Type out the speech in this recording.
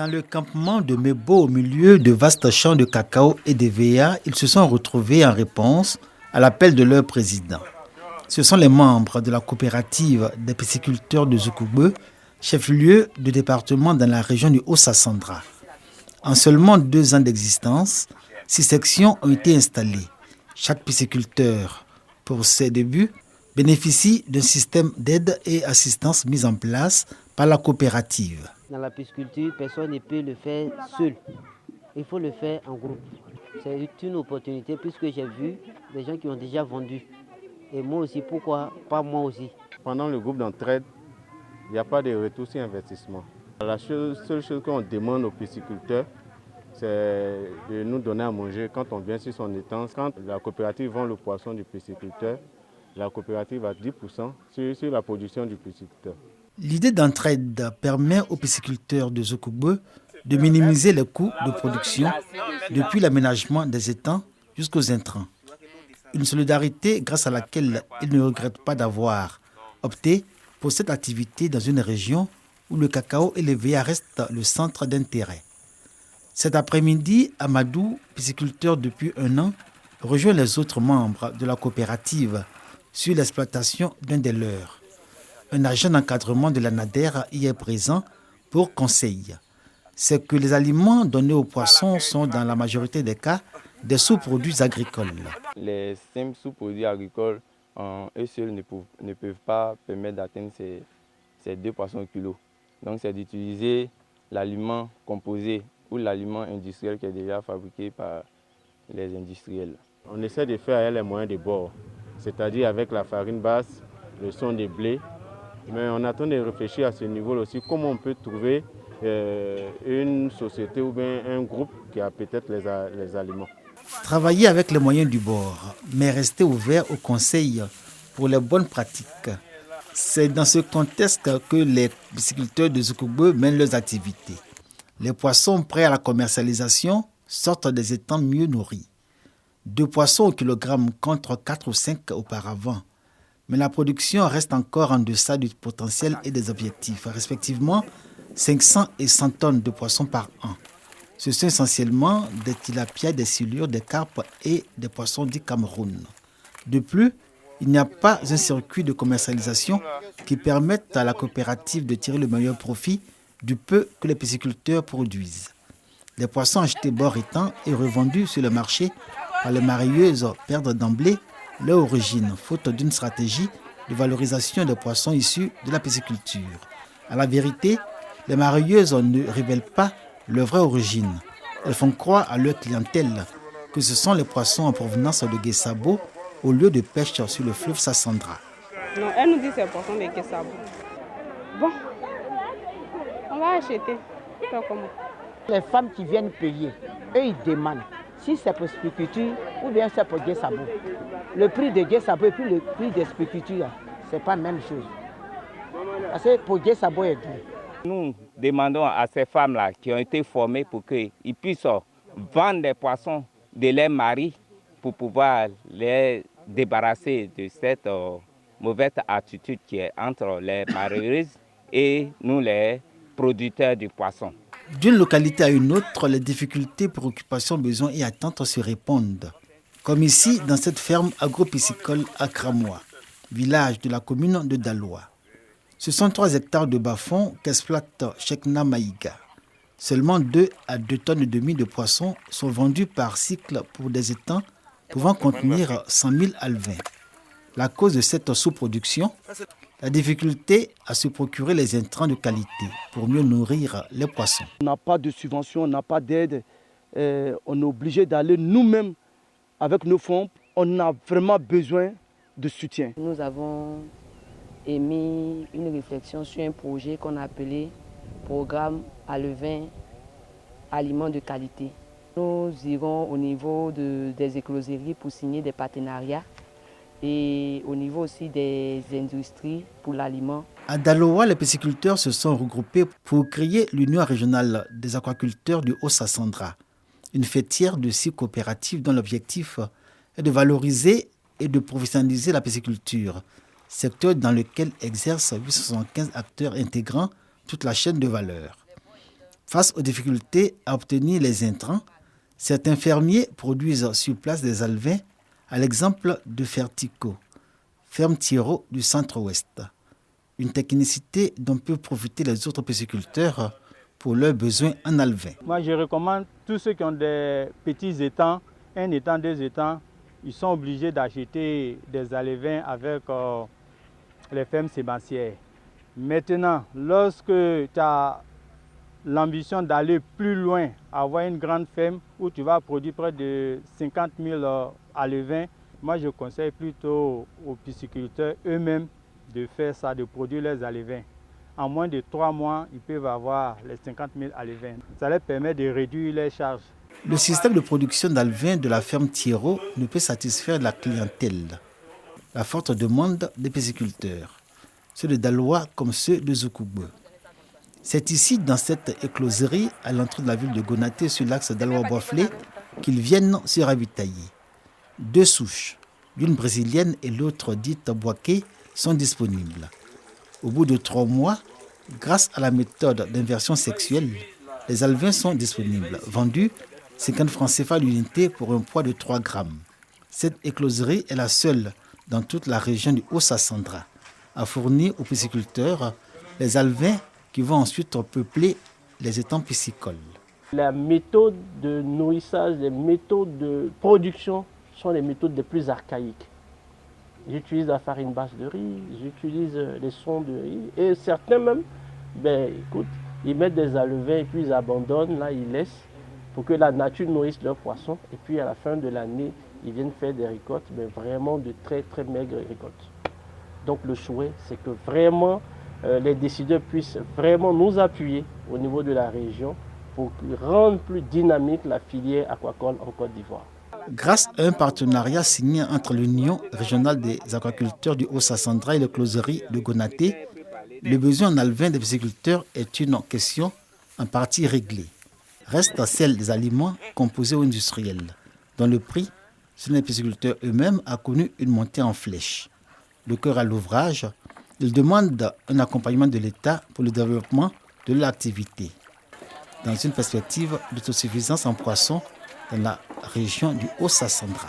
Dans le campement de Mebo, au milieu de vastes champs de cacao et d'EVA, ils se sont retrouvés en réponse à l'appel de leur président. Ce sont les membres de la coopérative des pisciculteurs de Zoukoubeu, chef-lieu de département dans la région du Haut-Sassandra. En seulement 2 ans d'existence, 6 sections ont été installées. Chaque pisciculteur, pour ses débuts, bénéficie d'un système d'aide et assistance mis en place par la coopérative. Dans la pisciculture, personne ne peut le faire seul. Il faut le faire en groupe. C'est une opportunité puisque j'ai vu des gens qui ont déjà vendu. Et moi aussi, pourquoi pas moi aussi? Pendant le groupe d'entraide, il n'y a pas de retour sur investissement. La seule chose qu'on demande aux pisciculteurs, c'est de nous donner à manger quand on vient sur son étang. Quand la coopérative vend le poisson du pisciculteur, la coopérative a 10% sur la production du pisciculteur. L'idée d'entraide permet aux pisciculteurs de Zoukoubeu de minimiser les coûts de production depuis l'aménagement des étangs jusqu'aux intrants. Une solidarité grâce à laquelle ils ne regrettent pas d'avoir opté pour cette activité dans une région où le cacao et l'EVA restent le centre d'intérêt. Cet après-midi, Amadou, pisciculteur depuis 1 an, rejoint les autres membres de la coopérative sur l'exploitation d'un des leurs. Un agent d'encadrement de la NADER y est présent pour conseil. C'est que les aliments donnés aux poissons sont dans la majorité des cas des sous-produits agricoles. Les simples sous-produits agricoles, eux seuls ne peuvent pas permettre d'atteindre ces 2 poissons au kilo. Donc c'est d'utiliser l'aliment composé ou l'aliment industriel qui est déjà fabriqué par les industriels. On essaie de faire les moyens de bord, c'est-à-dire avec la farine basse, le son des blés. Mais on attend de réfléchir à ce niveau aussi, comment on peut trouver une société ou bien un groupe qui a peut-être les aliments. Travailler avec les moyens du bord, mais rester ouvert au conseil pour les bonnes pratiques. C'est dans ce contexte que les pisciculteurs de Zoukoubeu mènent leurs activités. Les poissons prêts à la commercialisation sortent des étangs mieux nourris. 2 poissons au kilogramme contre 4 ou 5 auparavant. Mais la production reste encore en deçà du potentiel et des objectifs, respectivement 500 et 100 tonnes de poissons par an. Ce sont essentiellement des tilapias, des silures, des carpes et des poissons du Cameroun. De plus, il n'y a pas un circuit de commercialisation qui permette à la coopérative de tirer le meilleur profit du peu que les pisciculteurs produisent. Les poissons achetés bord étang et revendus sur le marché par les marailleuses perdent d'emblée leur origine, faute d'une stratégie de valorisation des poissons issus de la pisciculture. À la vérité, les marailleuses ne révèlent pas leur vraie origine. Elles font croire à leur clientèle que ce sont les poissons en provenance de Guessabo au lieu de pêche sur le fleuve Sassandra. Non, elle nous dit que c'est le poisson de Guessabo. Bon, on va acheter. Les femmes qui viennent payer, eux ils demandent si c'est pour spiculture ou bien c'est pour Guessabo. Le prix de Guessabo et puis le prix de spiculture, ce n'est pas la même chose. Parce que pour Guessabo est doux. Nous demandons à ces femmes-là qui ont été formées pour qu'ils puissent vendre des poissons de leurs maris pour pouvoir les débarrasser de cette mauvaise attitude qui est entre les marieuses et nous les producteurs du poisson. D'une localité à une autre, les difficultés, préoccupations, besoins et attentes se répondent. Comme ici, dans cette ferme agro-piscicole à Cramois, village de la commune de Daloa. Ce sont 3 hectares de bas-fonds qu'exploite Chekna Maïga. Seulement 2 à 2 tonnes et demie de poissons sont vendus par cycle pour des étangs pouvant contenir 100 000 alevins. La cause de cette sous-production, la difficulté à se procurer les intrants de qualité pour mieux nourrir les poissons. On n'a pas de subvention, on n'a pas d'aide. On est obligé d'aller nous-mêmes avec nos fonds. On a vraiment besoin de soutien. Nous avons émis une réflexion sur un projet qu'on a appelé Programme Alevin Aliments de qualité. Nous irons au niveau des écloseries pour signer des partenariats et au niveau aussi des industries pour l'aliment. À Daloa, les pisciculteurs se sont regroupés pour créer l'Union régionale des aquaculteurs du Haut-Sassandra, une fêtière de 6 coopératives dont l'objectif est de valoriser et de professionnaliser la pisciculture, secteur dans lequel exercent 875 acteurs intégrant toute la chaîne de valeur. Face aux difficultés à obtenir les intrants, certains fermiers produisent sur place des alevins, à l'exemple de Fertico, ferme Thiro du centre-ouest. Une technicité dont peuvent profiter les autres pisciculteurs pour leurs besoins en alevin. Moi, je recommande tous ceux qui ont des petits étangs, un étang, deux étangs, ils sont obligés d'acheter des alevins avec les fermes sébancières. Maintenant, lorsque tu as l'ambition d'aller plus loin, avoir une grande ferme où tu vas produire près de 50 000 alevins, moi je conseille plutôt aux pisciculteurs eux-mêmes de faire ça, de produire les alevins. En moins de 3 mois, ils peuvent avoir les 50 000 alevins. Ça leur permet de réduire les charges. Le système de production d'alevins de la ferme Thiro ne peut satisfaire la clientèle. La forte demande des pisciculteurs, ceux de Daloa comme ceux de Zoukoubou. C'est ici, dans cette écloserie, à l'entrée de la ville de Gonaté, sur l'axe Daloa-Boiflé, qu'ils viennent se ravitailler. 2 souches, l'une brésilienne et l'autre dite boaké, sont disponibles. Au bout de 3 mois, grâce à la méthode d'inversion sexuelle, les alevins sont disponibles, vendus 50 francs CFA l'unité pour un poids de 3 grammes. Cette écloserie est la seule dans toute la région du Haut-Sassandra à fournir aux pisciculteurs les alevins qui vont ensuite peupler les étangs piscicoles. Les méthodes de nourrissage, les méthodes de production sont les méthodes les plus archaïques. J'utilise la farine basse de riz, j'utilise les sons de riz et certains même, ils mettent des alevins et puis ils abandonnent, là ils laissent pour que la nature nourrisse leurs poissons et puis à la fin de l'année, ils viennent faire des récoltes, mais vraiment de très très maigres récoltes. Donc le souhait, c'est que vraiment les décideurs puissent vraiment nous appuyer au niveau de la région pour rendre plus dynamique la filière aquacole en Côte d'Ivoire. Grâce à un partenariat signé entre l'Union régionale des aquaculteurs du Haut-Sassandra et l'écloserie de Gonaté, le besoin en alevins des pisciculteurs est une question en partie réglée. Reste celle des aliments composés ou industriels, dont le prix, selon les pisciculteurs eux-mêmes, a connu une montée en flèche. Le cœur à l'ouvrage, ils demandent un accompagnement de l'État pour le développement de l'activité, dans une perspective d'autosuffisance en poissons dans la région du Haut-Sassandra.